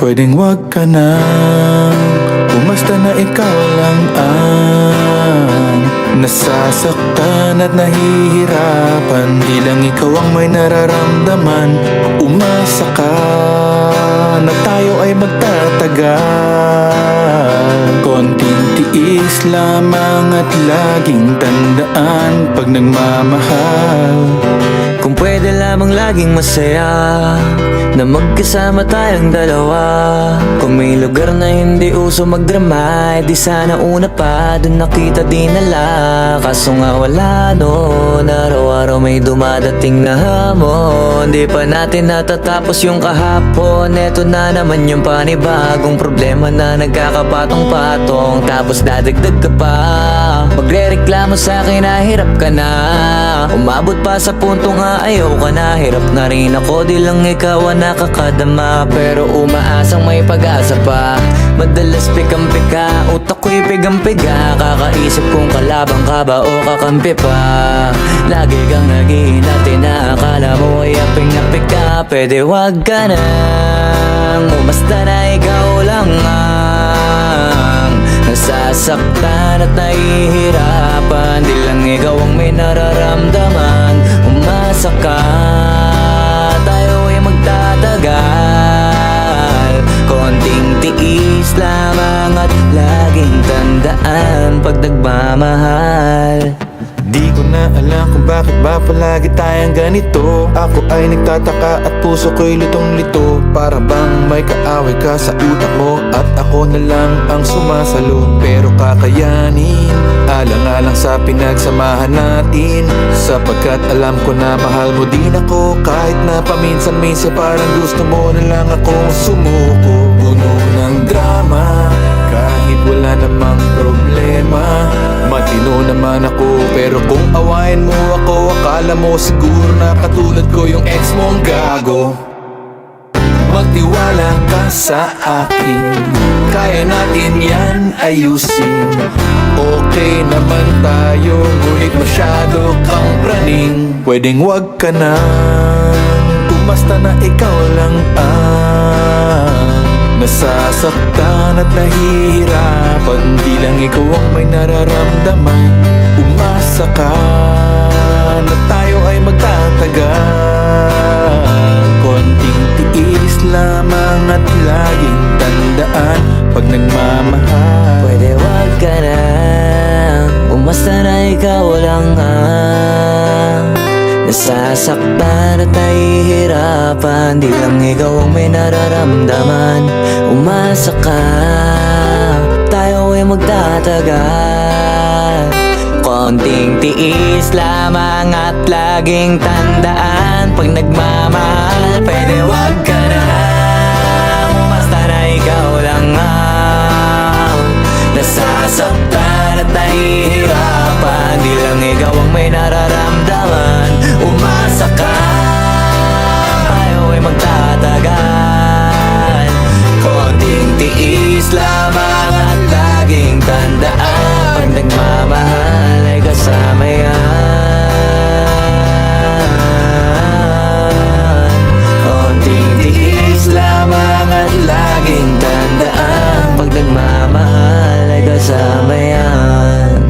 Pwedeng wag ka na, umasta na ikaw lang ang nasasaktan at nahihirapan. Di lang ikaw ang may nararamdaman. Umasa ka na tayo ay magtatagal. Konting tiis lamang at laging tandaan pag nagmamahal. Kung pwede lamang laging masaya na magkasama tayong dalawa. Kung may lugar na hindi uso magdrama, di sana una pa dun nakita dinala. Kaso nga wala noon, araw-araw may dumadating na hamon. Di pa natin natatapos yung kahapon. Eto na naman yung panibagong problema na nagkakapatong-patong. Tapos dadagdag ka pa, magre-reklamo sa'kin na hirap ka na. Umabot pa sa puntong ayaw ka na. Hirap na rin ako, di lang ikaw ang nakakadama. Pero umaasang may pag-asa pa. Madalas pikam-pika, utak ko'y pigang-piga. Kakaisip kung kalabang ka ba o kakampi pa. Lagi kang nag-iinat, akala mo ay aping-apik ka. Pwede wag ka nang umasta na ikaw lang ang nasasaktan at nahihirapan. Di lang ikaw ang may nararamdaman. Umasa ka, tayo ay magtatagal. Konting tiis lamang at laging tandaan pag nagmamahal. Di ko na alam kung bakit ba palagi tayong ganito. Ako ay nagtataka at puso ko'y litong-lito. Para bang may kaaway ka sa utak mo at ako na lang ang sumasalo. Pero kakayanin, alang-alang sa pinagsamahan natin. Sapagkat alam ko na mahal mo din ako. Kahit na paminsan-minsan parang gusto mo na lang akong sumuko. Puno ng drama, kahit wala namang problema. Matino naman ako, pero kung awayin mo ako, akala mo siguro na katulad ko yung ex mong gago. Magtiwala ka sa akin, kaya natin yan ayusin. Okay naman tayo, ngunit masyado kang praning. Pwedeng wag ka na, umasta na ikaw lang ang nasasaktan at nahihirapan. Di lang ikaw ang may nararamdaman. Umasa ka na tayo ay magtatagal. Konting tiis lamang at laging tandaan pag nagmamahal. Pwede wag ka na, umasta na ikaw lang ang nasasaktan at nahihirapan. Di lang ikaw ang may nararamdaman. Umasa ka, tayo ay magtatagal. Konting tiis lamang at laging tandaan pag nagmamahal. Pwede wag ka na, umasta na ikaw lang ang nasasaktan at nahihirapan. Di lang ikaw ang may nararamdaman. Umasa ka, tayo ay magtatagal. Konting tiis lamang at laging tandaan pag nagmamahal ay kasama yan. Konting tiis lamang at laging tandaan pag nagmamahal ay kasama yan.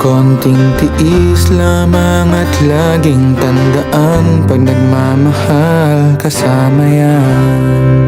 Konting tiis lamang at laging tandaan pag nagmamahal kasama yan.